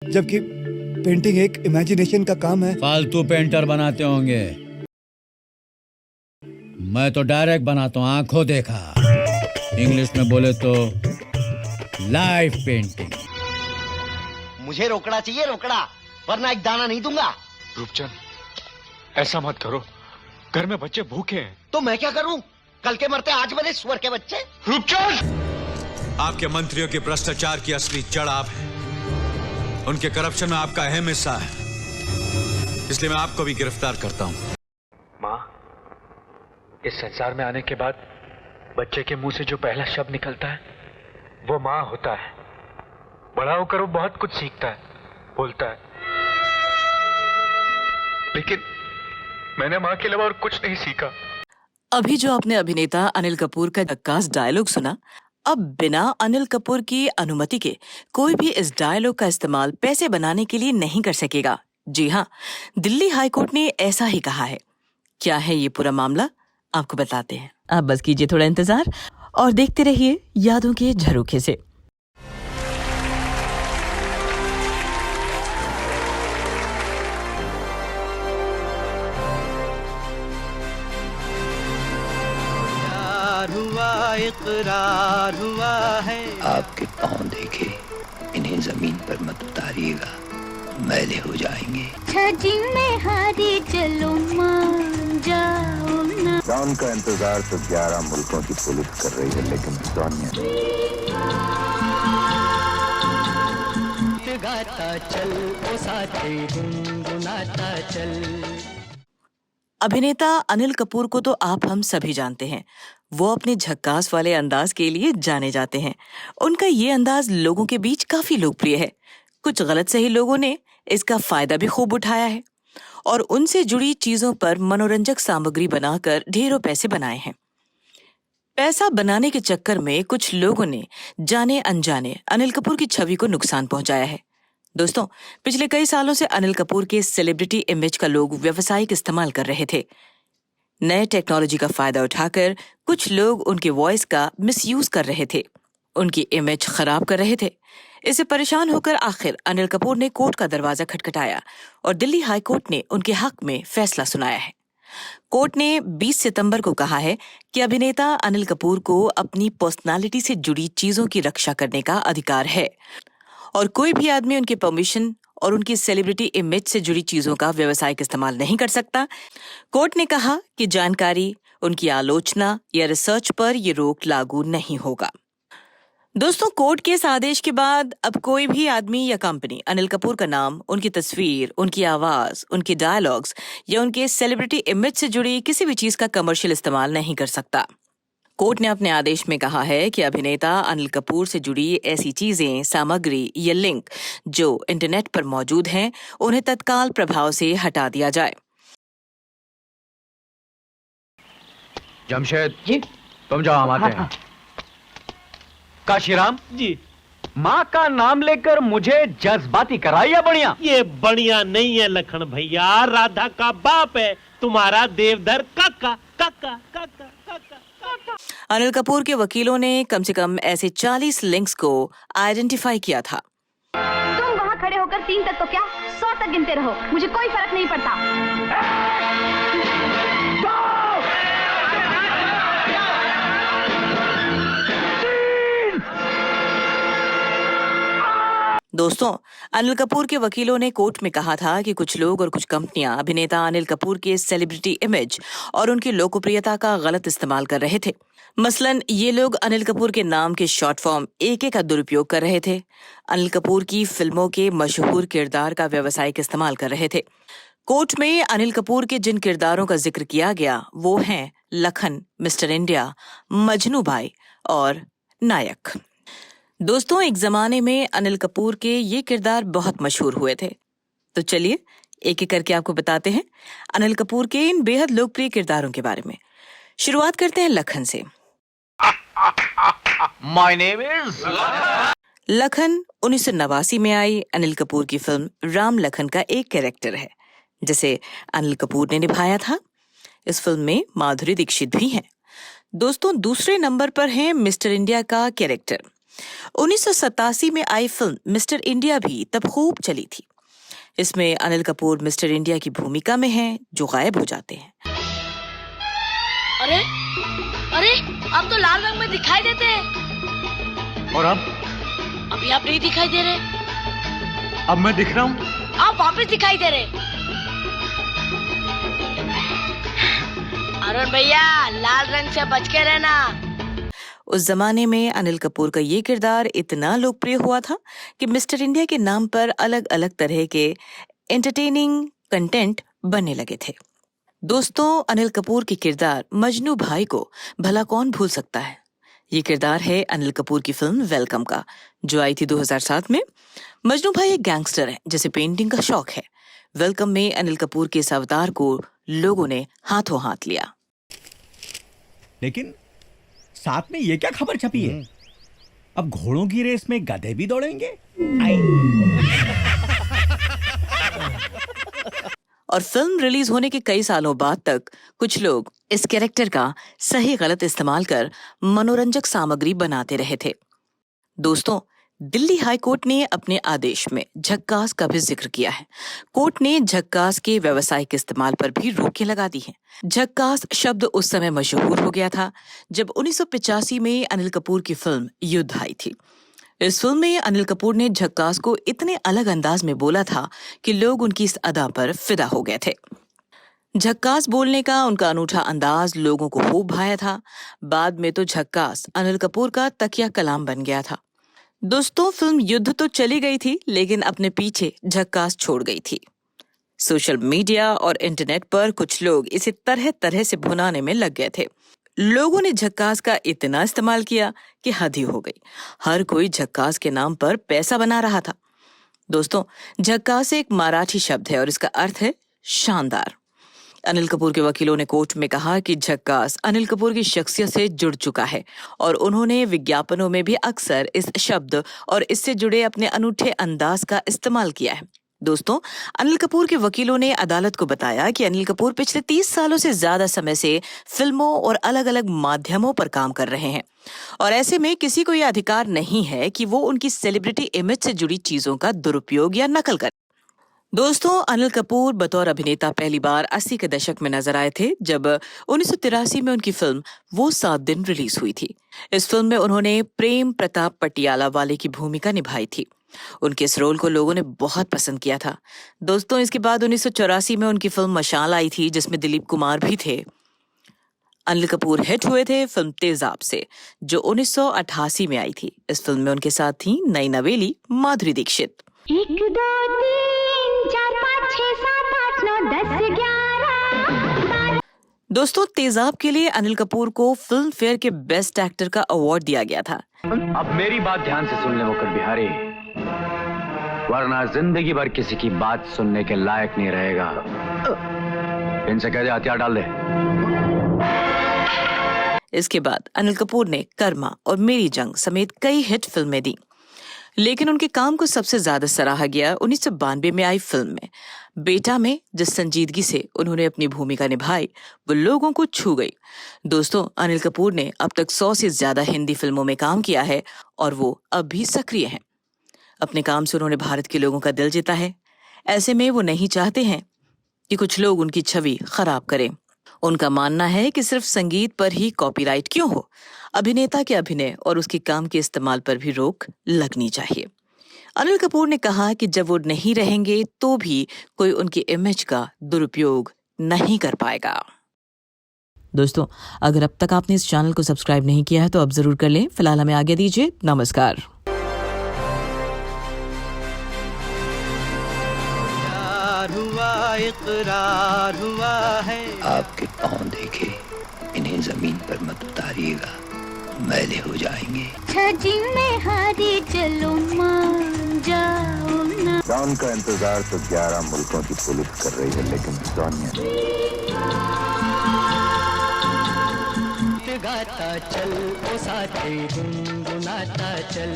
जबकि पेंटिंग एक इमेजिनेशन का काम है। फालतू पेंटर बनाते होंगे, मैं तो डायरेक्ट बनाता हूँ, आंखों देखा। इंग्लिश में बोले तो लाइव पेंटिंग। मुझे रोकड़ा चाहिए, रोकड़ा, वरना एक दाना नहीं दूंगा। रूपचंद, ऐसा मत करो, घर में बच्चे भूखे हैं। तो मैं क्या करूं? कल के मरते आज बने सुअर के बच्चे। रूपचंद, आपके मंत्रियों के भ्रष्टाचार की असली जड़ आप हैं। उनके करप्शन में आपका अहम हिस्सा है, इसलिए मैं आपको भी गिरफ्तार करता हूं। माँ, इस संसार में आने के बाद बच्चे के मुंह से जो पहला शब्द निकलता है वो माँ होता है। बड़ा होकर वो बहुत कुछ सीखता है, बोलता है, लेकिन मैंने माँ के अलावा और कुछ नहीं सीखा। अभी जो आपने अभिनेता अनिल कपूर का झक्कास डायलॉग सुना, अब बिना अनिल कपूर की अनुमति के कोई भी इस डायलॉग का इस्तेमाल पैसे बनाने के लिए नहीं कर सकेगा। जी हाँ, दिल्ली हाईकोर्ट ने ऐसा ही कहा है। क्या है ये पूरा मामला, आपको बताते हैं। आप बस कीजिए थोड़ा इंतजार और देखते रहिए यादों के झरोखे से। इकरार हुआ है। आपके पाँव देखे, इन्हें जमीन पर मत उतारिएगा, मैले हो जाएंगे। में हारी चलो मान जाओ ना। डॉन का इंतजार तो 11 मुल्कों की पुलिस कर रही है, लेकिन सोनिया गाता चल ओ साथी, गुनगुनाता चल। अभिनेता अनिल कपूर को तो आप हम सभी जानते हैं। वो अपने झक्कास वाले अंदाज के लिए जाने जाते हैं। उनका ये अंदाज लोगों के बीच काफी लोकप्रिय है। कुछ गलत सही लोगों ने इसका फायदा भी खूब उठाया है और उनसे जुड़ी चीजों पर मनोरंजक सामग्री बनाकर ढेरों पैसे बनाए हैं। पैसा बनाने के चक्कर में कुछ लोगों ने जाने अनजाने अनिल कपूर की छवि को नुकसान पहुंचाया है। दोस्तों, पिछले कई सालों से अनिल कपूर के सेलिब्रिटी इमेज का लोग व्यावसायिक इस्तेमाल कर रहे थे। नए टेक्नोलॉजी का फायदा उठाकर कुछ लोग उनके वॉइस का मिसयूज कर रहे थे, उनकी इमेज खराब कर रहे थे। इससे परेशान होकर आखिर अनिल कपूर ने कोर्ट का दरवाजा खटखटाया और दिल्ली हाई कोर्ट ने उनके हक में फैसला सुनाया है। कोर्ट ने 20 सितंबर को कहा है कि अभिनेता अनिल कपूर को अपनी पर्सनालिटी से जुड़ी चीजों की रक्षा करने का अधिकार है और कोई भी आदमी उनके परमिशन और उनकी सेलिब्रिटी इमेज से जुड़ी चीजों का व्यावसायिक इस्तेमाल नहीं कर सकता। कोर्ट ने कहा कि जानकारी, उनकी आलोचना या रिसर्च पर ये रोक लागू नहीं होगा। दोस्तों, कोर्ट के इस आदेश के बाद अब कोई भी आदमी या कंपनी अनिल कपूर का नाम, उनकी तस्वीर, उनकी आवाज, उनके डायलॉग्स या उनके सेलिब्रिटी इमेज से जुड़ी किसी भी चीज का कमर्शियल इस्तेमाल नहीं कर सकता। कोर्ट ने अपने आदेश में कहा है कि अभिनेता अनिल कपूर से जुड़ी ऐसी चीजें, सामग्री या लिंक जो इंटरनेट पर मौजूद हैं, उन्हें तत्काल प्रभाव से हटा दिया जाए। जमशेद जी, तुम जाओ, हम आते हैं। काशीराम जी, माँ का नाम लेकर मुझे जज्बाती कराइया बढ़िया। ये बढ़िया नहीं है लखन भैया, राधा का बाप है तुम्हारा देवधर काका काका काका काका काका। अनिल कपूर के वकीलों ने कम से कम ऐसे 40 लिंक्स को आइडेंटिफाई किया था। तुम वहाँ खड़े होकर 3 तक तो क्या 100 तक गिनते रहो, मुझे कोई फर्क नहीं पड़ता। दोस्तों, अनिल कपूर के वकीलों ने कोर्ट में कहा था कि कुछ लोग और कुछ कंपनियां अभिनेता अनिल कपूर के सेलिब्रिटी इमेज और उनकी लोकप्रियता का गलत इस्तेमाल कर रहे थे। मसलन ये लोग अनिल कपूर के नाम के शॉर्ट फॉर्म AK का दुरुपयोग कर रहे थे। अनिल कपूर की फिल्मों के मशहूर किरदार का व्यावसायिक इस्तेमाल कर रहे थे। कोर्ट में अनिल कपूर के जिन किरदारों का जिक्र किया गया वो हैं लखन, मिस्टर इंडिया, मजनू भाई और नायक। दोस्तों, एक जमाने में अनिल कपूर के ये किरदार बहुत मशहूर हुए थे। तो चलिए एक एक करके आपको बताते हैं अनिल कपूर के इन बेहद लोकप्रिय किरदारों के बारे में। शुरुआत करते हैं लखन से। My name is लखन 1989 में आई अनिल कपूर की फिल्म राम लखन का एक कैरेक्टर है जिसे अनिल कपूर ने निभाया था। इस फिल्म में माधुरी दीक्षित भी हैं। दोस्तों, दूसरे नंबर पर है मिस्टर इंडिया का कैरेक्टर। 1987 में आई फिल्म मिस्टर इंडिया भी तब खूब चली थी। इसमें अनिल कपूर मिस्टर इंडिया की भूमिका में हैं, जो गायब हो जाते हैं। अरे अरे, आप तो लाल रंग में दिखाई देते हैं। और अब अभी आप नहीं दिखाई दे रहे। अब मैं दिख रहा हूँ। आप वापस दिखाई दे रहे। अरुण भैया, लाल रंग से बच के रहना। उस जमाने में अनिल कपूर का ये किरदार इतना लोकप्रिय हुआ था कि मिस्टर इंडिया के नाम पर अलग अलग तरह के एंटरटेनिंग कंटेंट बनने लगे थे। दोस्तों, अनिल कपूर के किरदार मजनू भाई को भला कौन भूल सकता है। ये किरदार है अनिल कपूर की फिल्म वेलकम का, जो आई थी 2007 में। मजनू भाई एक गैंगस्टर है जिसे पेंटिंग का शौक है। वेलकम में अनिल कपूर के इस अवतार को लोगों ने हाथों हाथ लिया। लेकिन साथ में ये क्या खबर छपी है? अब घोड़ों की रेस में गधे भी दौड़ेंगे? और फिल्म रिलीज होने के कई सालों बाद तक कुछ लोग इस कैरेक्टर का सही गलत इस्तेमाल कर मनोरंजक सामग्री बनाते रहे थे। दोस्तों, दिल्ली हाई कोर्ट ने अपने आदेश में झक्कास का भी जिक्र किया है। कोर्ट ने झक्कास के व्यावसायिक इस्तेमाल पर भी रोकें लगा दी हैं। झक्कास शब्द उस समय मशहूर हो गया था जब 1985 में अनिल कपूर की फिल्म युद्ध आई थी। इस फिल्म में अनिल कपूर ने झक्कास को इतने अलग अंदाज में बोला था कि लोग उनकी इस अदा पर फिदा हो गए थे। झक्कास बोलने का उनका अनूठा अंदाज लोगों को खूब भाया था। बाद में तो झक्कास अनिल कपूर का तकिया कलाम बन गया था। दोस्तों, फिल्म युद्ध तो चली गई थी, लेकिन अपने पीछे झक्कास छोड़ गई थी। सोशल मीडिया और इंटरनेट पर कुछ लोग इसे तरह तरह से भुनाने में लग गए थे। लोगों ने झक्कास का इतना इस्तेमाल किया कि हद ही हो गई। हर कोई झक्कास के नाम पर पैसा बना रहा था। दोस्तों, झक्कास एक मराठी शब्द है और इसका अर्थ है शानदार। अनिल कपूर के वकीलों ने कोर्ट में कहा कि झक्कास अनिल कपूर की शख्सियत से जुड़ चुका है और उन्होंने विज्ञापनों में भी अक्सर इस शब्द और इससे जुड़े अपने अनूठे अंदाज का इस्तेमाल किया है। दोस्तों, अनिल कपूर के वकीलों ने अदालत को बताया कि अनिल कपूर पिछले 30 सालों से ज्यादा समय से फिल्मों और अलग अलग माध्यमों पर काम कर रहे हैं और ऐसे में किसी को यह अधिकार नहीं है कि वो उनकी सेलिब्रिटी इमेज से जुड़ी चीजों का दुरुपयोग या नकल करे। दोस्तों, अनिल कपूर बतौर अभिनेता पहली बार 80 के दशक में नजर आए थे जब 1983 में उनकी फिल्म वो 7 दिन रिलीज हुई थी। इस फिल्म में उन्होंने प्रेम प्रताप पटियाला वाले की भूमिका निभाई थी। उनके इस रोल को लोगों ने बहुत पसंद किया था। दोस्तों, इसके बाद 1984 में उनकी फिल्म मशाल आई थी, जिसमें दिलीप कुमार भी थे। अनिल कपूर हिट हुए थे फिल्म तेजाब से, जो 1988 में आई थी। इस फिल्म में उनके साथ थी नई नवेली माधुरी दीक्षित। 1 2 3 4 5 6 7 8 9 10 11। दोस्तों, तेजाब के लिए अनिल कपूर को फिल्म फेयर के बेस्ट एक्टर का अवार्ड दिया गया था। अब मेरी बात ध्यान से सुन ले मुकुल बिहारी, वरना जिंदगी भर किसी की बात सुनने के लायक नहीं रहेगा। इनसे कह दे हथियार डाल दे। इसके बाद अनिल कपूर ने कर्मा और मेरी जंग समेत कई हिट फिल्में दी, लेकिन उनके काम को सबसे ज्यादा सराहा गया 1992 में आई फिल्म में बेटा में, जिस संजीदगी से उन्होंने अपनी भूमिका निभाई वो लोगों को छू गई। दोस्तों, अनिल कपूर ने अब तक 100 से ज्यादा हिंदी फिल्मों में काम किया है और वो अब भी सक्रिय हैं। अपने काम से उन्होंने भारत के लोगों का दिल जीता है। ऐसे में वो नहीं चाहते हैं कि कुछ लोग उनकी छवि खराब करें। उनका मानना है कि सिर्फ संगीत पर ही कॉपीराइट क्यों हो, अभिनेता के अभिनय और उसके काम के इस्तेमाल पर भी रोक लगनी चाहिए। अनिल कपूर ने कहा कि जब वो नहीं रहेंगे तो भी कोई उनकी इमेज का दुरुपयोग नहीं कर पाएगा। दोस्तों, अगर अब तक आपने इस चैनल को सब्सक्राइब नहीं किया है तो अब जरूर कर लें। फिलहाल हमें आगे दीजिए। नमस्कार। इकरार हुआ है। आपके पाँव देखे इन्हें जमीन पर मत उतारिएगा, मैले हो जाएंगे। छजी में हारी चलो मान जाओ ना। डॉन का इंतजार तो 11 मुल्कों की पुलिस कर रही है, लेकिन सोनिया गाता चल ओ साथी गुनगुनाता चल।